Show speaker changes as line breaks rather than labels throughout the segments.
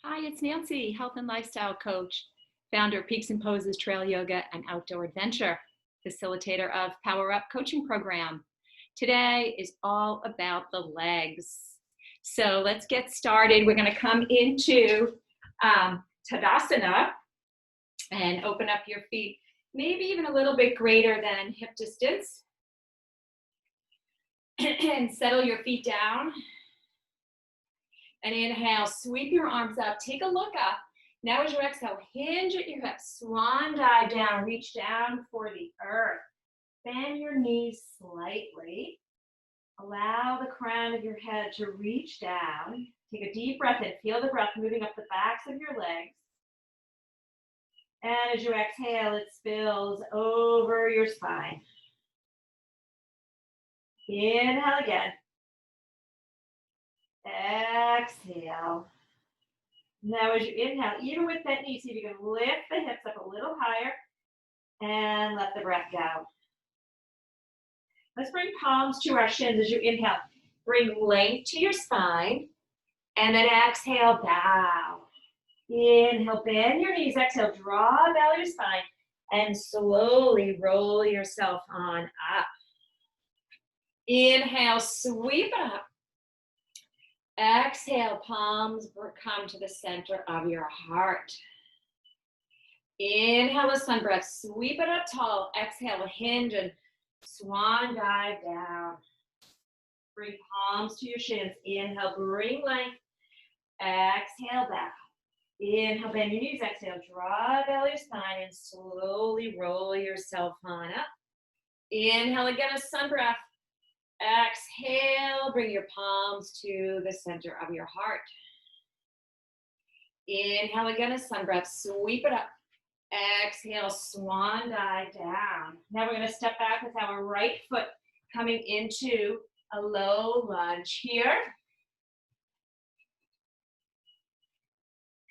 Hi, it's Nancy, health and lifestyle coach, founder of Peaks and Poses Trail Yoga and Outdoor Adventure, facilitator of Power Up coaching program. Today is all about the legs. So let's get started. We're going to come into Tadasana and open up your feet, maybe even a little bit greater than hip distance. And settle your feet down. And inhale, sweep your arms up, take a look up. Now as you exhale, hinge at your hips, swan dive down, reach down for the earth. Bend your knees slightly. Allow the crown of your head to reach down. Take a deep breath in, feel the breath moving up the backs of your legs. And as you exhale, it spills over your spine. Inhale again. Exhale. Now as you inhale, even with bent knees, see if you can lift the hips up a little higher and let the breath go. Let's bring palms to our shins as you inhale. Bring length to your spine and then exhale, bow. Inhale, bend your knees. Exhale, draw down your spine and slowly roll yourself on up. Inhale, sweep it up. Exhale, palms come to the center of your heart. Inhale a sun breath, sweep it up tall. Exhale, a hinge and swan dive down. Bring palms to your shins. Inhale, bring length. Exhale, back. Inhale, bend your knees. Exhale, draw down your spine and slowly roll yourself on up. Inhale again, a sun breath. Exhale, bring your palms to the center of your heart. Inhale again, a sun breath, sweep it up. Exhale, swan dive down. Now we're going to step back with our right foot coming into a low lunge here.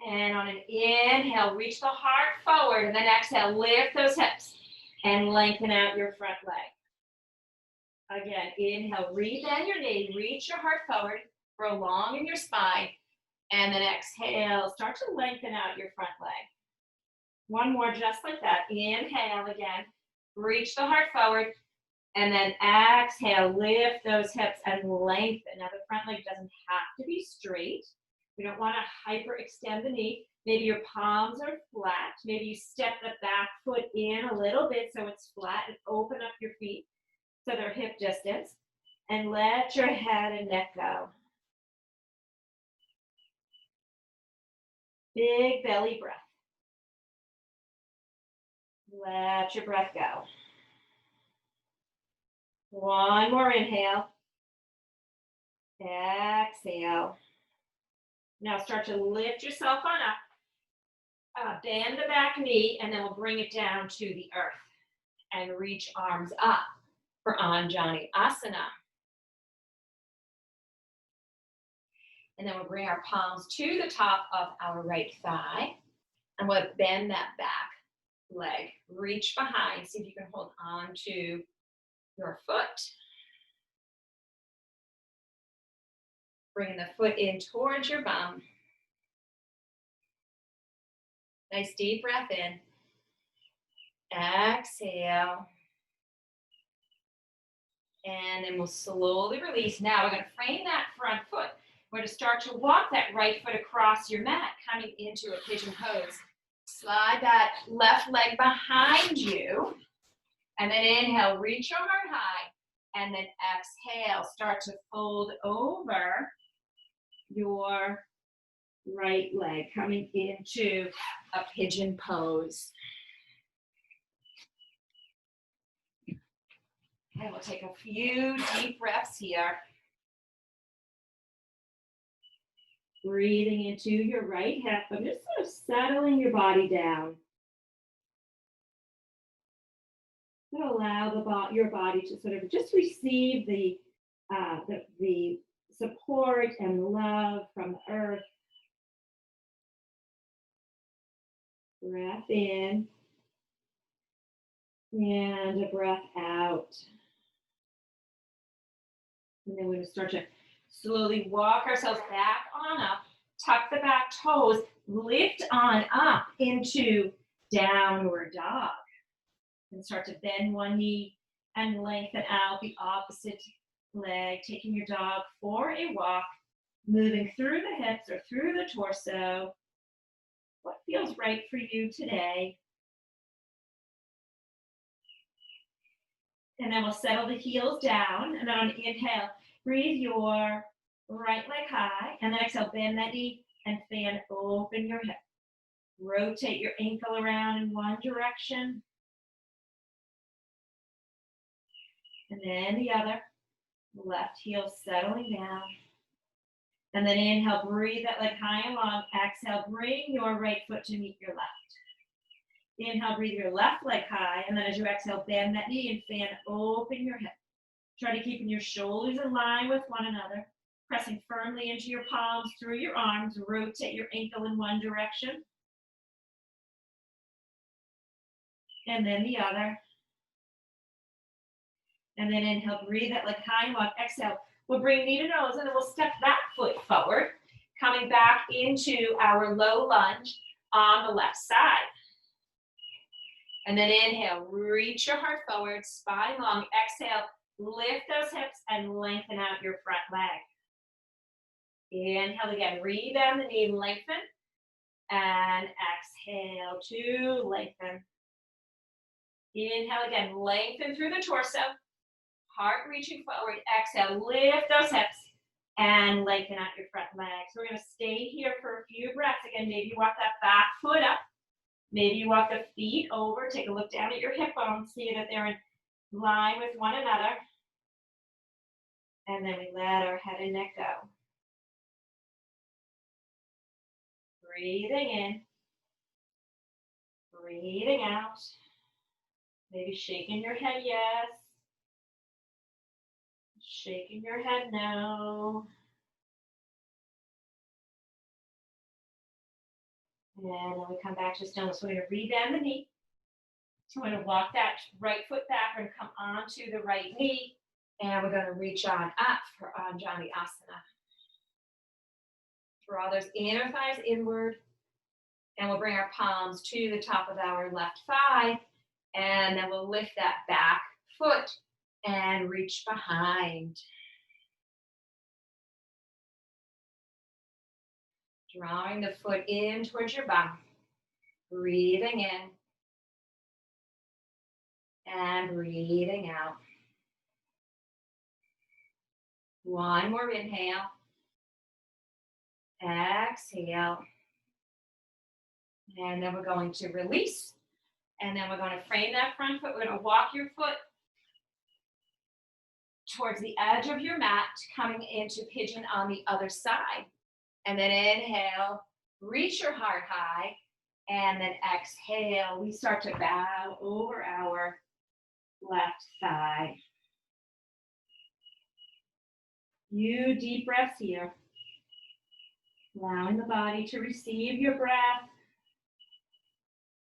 And on an inhale, reach the heart forward, and then exhale, lift those hips and lengthen out your front leg. Again, inhale, rebend your knee, reach your heart forward, prolong in your spine, and then exhale, start to lengthen out your front leg. One more just like that. Inhale again, reach the heart forward, and then exhale, lift those hips and lengthen. Now the front leg doesn't have to be straight. We don't want to hyperextend the knee. Maybe your palms are flat. Maybe you step the back foot in a little bit so it's flat and open up your feet so they're hip distance, and let your head and neck go. Big belly breath. Let your breath go. One more inhale. Exhale. Now start to lift yourself on up. Bend the back knee, and then we'll bring it down to the earth and reach arms up for Anjali Asana. And then we'll bring our palms to the top of our right thigh, and we'll bend that back leg. Reach behind, see if you can hold on to your foot. Bringing the foot in towards your bum. Nice deep breath in. Exhale. And then we'll slowly release. Now we're going to frame that front foot. We're going to start to walk that right foot across your mat, coming into a pigeon pose. Slide that left leg behind you. And then inhale, reach your heart high. And then exhale, start to fold over your right leg, coming into a pigeon pose. And we'll take a few deep breaths here. Breathing into your right hip, but just sort of settling your body down. So allow your body to sort of just receive the support and love from the earth. Breath in and a breath out. And then we're going to start to slowly walk ourselves back on up tuck the back toes, lift on up into downward dog. And start to bend one knee and lengthen out the opposite leg, taking your dog for a walk, moving through the hips or through the torso. What feels right for you today? And then we'll settle the heels down. And then on inhale, breathe your right leg high. And then exhale, bend that knee and fan open your hip. Rotate your ankle around in one direction. And then the other. Left heel settling down. And then inhale, breathe that leg high and long. Exhale, bring your right foot to meet your left. Inhale, breathe your left leg high. And then as you exhale, bend that knee and fan open your hip. Try to keep your shoulders in line with one another. Pressing firmly into your palms through your arms. Rotate your ankle in one direction. And then the other. And then inhale, breathe that leg high and long. Exhale, we'll bring knee to nose and then we'll step that foot forward, coming back into our low lunge on the left side. And then inhale, reach your heart forward, spine long. Exhale, lift those hips and lengthen out your front leg. Inhale again, rebend the knee, lengthen. And exhale to lengthen. Inhale again, lengthen through the torso. Heart reaching forward. Exhale, lift those hips and lengthen out your front leg. So we're going to stay here for a few breaths. Again, maybe you walk that back foot up. Maybe you walk the feet over. Take a look down at your hip bones. See that they're in line with one another. And then we let our head and neck go. Breathing in. Breathing out. Maybe shaking your head, yes. Shaking your head, no. And then we come back to stillness. So we're going to rebend the knee. So we're going to walk that right foot back and come onto the right knee. And we're going to reach on up for Anjali Asana. Draw those inner thighs inward. And we'll bring our palms to the top of our left thigh. And then we'll lift that back foot and reach behind. Drawing the foot in towards your bum. Breathing in. And breathing out. One more inhale. Exhale. And then we're going to release. And then we're going to frame that front foot. We're going to walk your foot towards the edge of your mat, coming into pigeon on the other side. And then inhale, reach your heart high. And then exhale, we start to bow over our left thigh. Few deep breaths here. Allowing the body to receive your breath.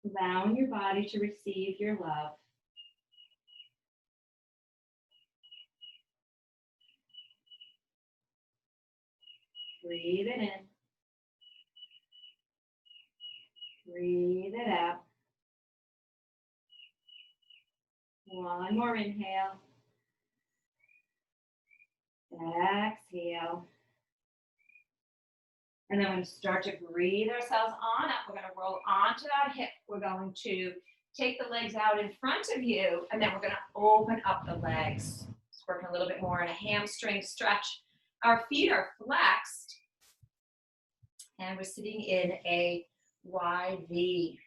Allowing your body to receive your love. Breathe it in. Breathe it out. One more inhale. Exhale. And then we're going to start to breathe ourselves on up. We're going to roll onto that hip. We're going to take the legs out in front of you, and then we're going to open up the legs. Just working a little bit more in a hamstring stretch. Our feet are flexed, and we're sitting in a wide V.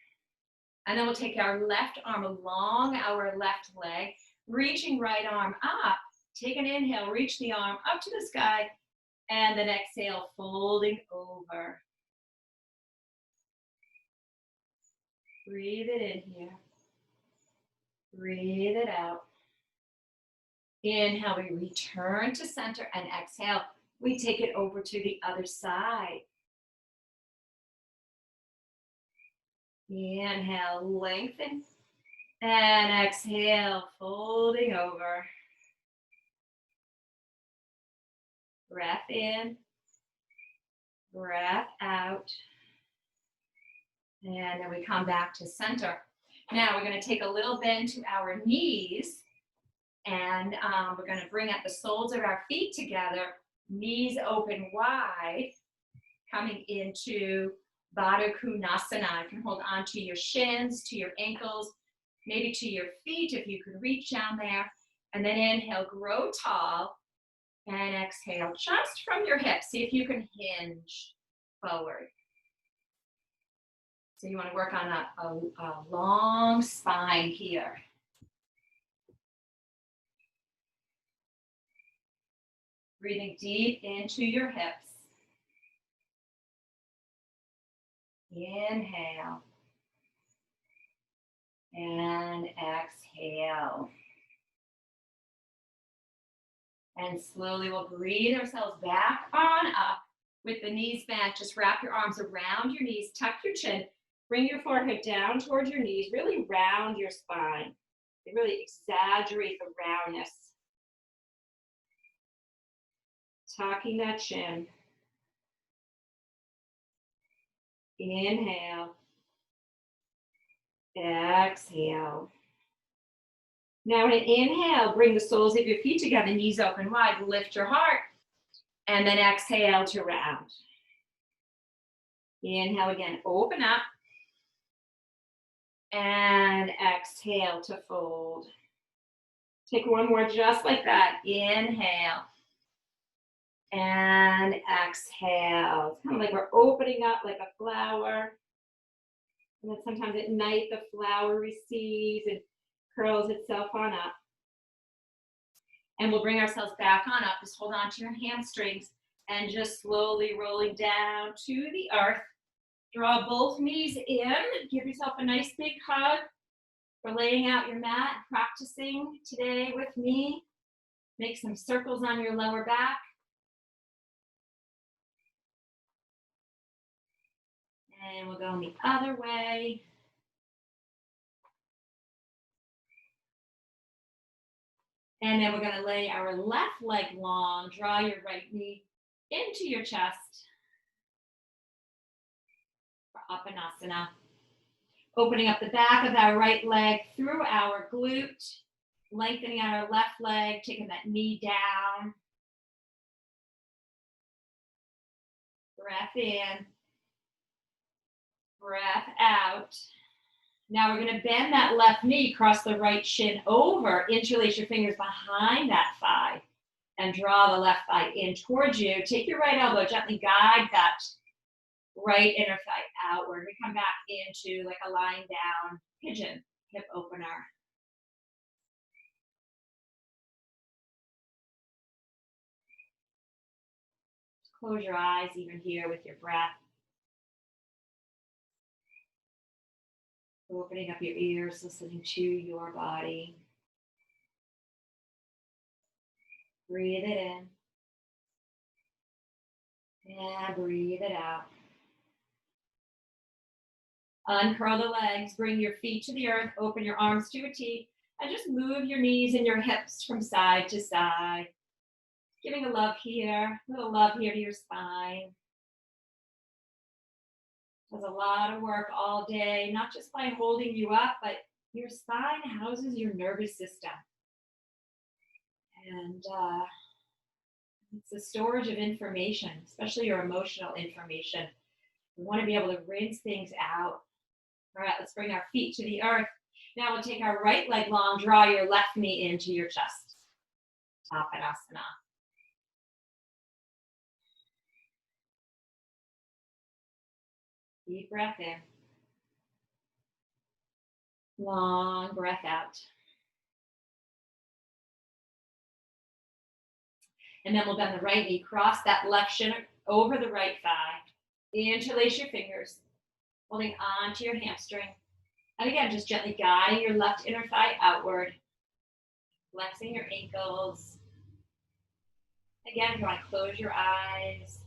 And then we'll take our left arm along our left leg, reaching right arm up. Take an inhale, reach the arm up to the sky, and then exhale, folding over. Breathe it in here. Breathe it out. Inhale, we return to center, and exhale, we take it over to the other side. Inhale, lengthen, and exhale, folding over. Breath in, breath out. out. And then we come back to center. Now we're going to take a little bend to our knees, and we're going to bring up the soles of our feet together, knees open wide, coming into Baddha Konasana. You can hold on to your shins, to your ankles, maybe to your feet if you could reach down there. And then inhale, grow tall, and exhale just from your hips. See if you can hinge forward. So you want to work on a long spine here. Breathing deep into your hips. Inhale. And exhale. And slowly we'll breathe ourselves back on up with the knees bent. Just wrap your arms around your knees, tuck your chin, bring your forehead down towards your knees, really round your spine. Really exaggerate the roundness. Tucking that chin. Inhale. Exhale. Now to inhale, bring the soles of your feet together, knees open wide, lift your heart, and then exhale to round. Inhale again, open up, and exhale to fold. Take one more just like that. Inhale, and exhale. It's kind of like we're opening up like a flower. And then sometimes at night, the flower recedes and curls itself on up. And we'll bring ourselves back on up. Just hold on to your hamstrings and just slowly rolling down to the earth. Draw both knees in. Give yourself a nice big hug for laying out your mat, practicing today with me. Make some circles on your lower back. And we'll go in the other way. And then we're going to lay our left leg long. Draw your right knee into your chest for Uttanasana. Opening up the back of our right leg through our glute. Lengthening out our left leg, taking that knee down. Breath in. Breath out. Now we're going to bend that left knee, cross the right shin over, interlace your fingers behind that thigh, and draw the left thigh in towards you. Take your right elbow, gently guide that right inner thigh outward. We come back into like a lying down pigeon hip opener. Close your eyes even here with your breath. Opening up your ears, listening to your body. Breathe it in. And breathe it out. Uncurl the legs, bring your feet to the earth, open your arms to a T, and just move your knees and your hips from side to side. Giving a love here, a little love here to your spine. Does a lot of work all day, not just by holding you up, but your spine houses your nervous system. And it's a storage of information, especially your emotional information. We want to be able to rinse things out. All right, let's bring our feet to the earth. Now we'll take our right leg long, draw your left knee into your chest. Uttanasana. Deep breath in. Long breath out. And then we'll bend the right knee, cross that left shin over the right thigh. Interlace your fingers, holding on to your hamstring. And again, just gently guiding your left inner thigh outward, flexing your ankles. Again, if you want to close your eyes.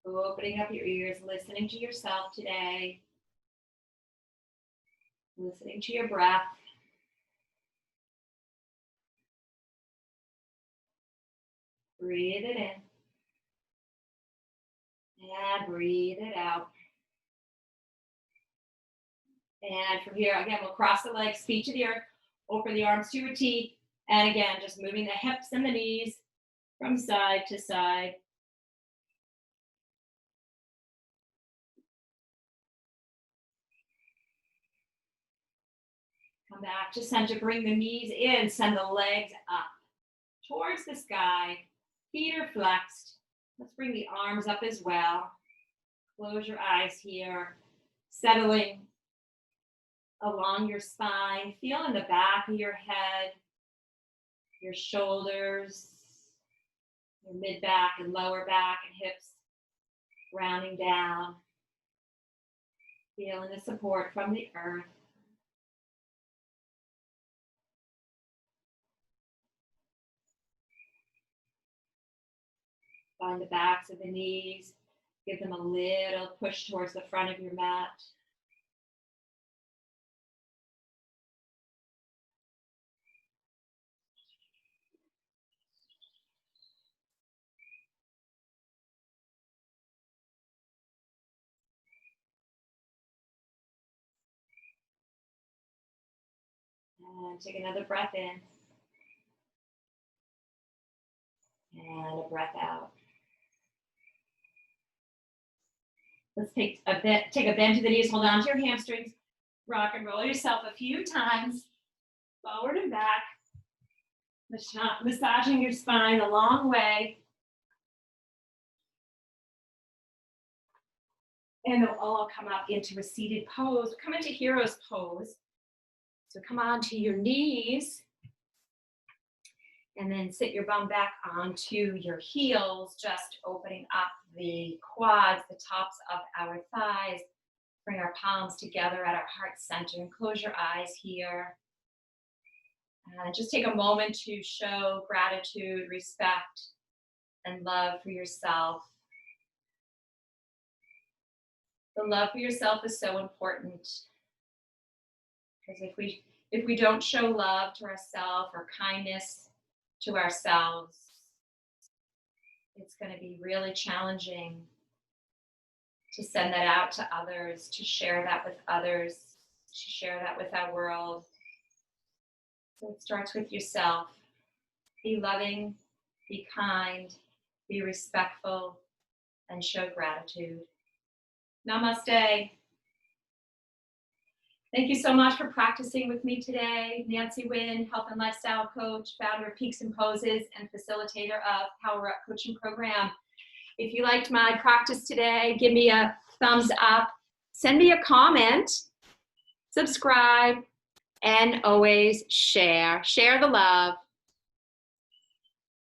Opening up your ears, listening to yourself today. Listening to your breath. Breathe it in. And breathe it out. And from here, again, we'll cross the legs, feet to the earth, open the arms to a T. And again, just moving the hips and the knees from side to side. Come back to center, bring the knees in, send the legs up towards the sky. Feet are flexed. Let's bring the arms up as well. Close your eyes here, settling along your spine. Feel in the back of your head, your shoulders, your mid-back and lower back and hips rounding down. Feeling the support from the earth. Find the backs of the knees. Give them a little push towards the front of your mat. And take another breath in. And a breath out. Let's take a bend to the knees. Hold on to your hamstrings. Rock and roll yourself a few times. Forward and back. Massaging your spine a long way. And they'll all come up into a seated pose. Come into hero's pose. So come onto your knees. And then sit your bum back onto your heels, just opening up the quads, the tops of our thighs. Bring our palms together at our heart center and close your eyes here. Just take a moment to show gratitude, respect, and love for yourself. The love for yourself is so important, because if we don't show love to ourselves or kindness to ourselves, it's going to be really challenging to send that out to others, to share that with others, to share that with our world. So it starts with yourself. Be loving, be kind, be respectful, and show gratitude. Namaste. Thank you so much for practicing with me today. Nancy Wynn, health and lifestyle coach, founder of Peaks and Poses, and facilitator of Power Up Coaching Program. If you liked my practice today, give me a thumbs up, send me a comment, subscribe, and always share. Share the love.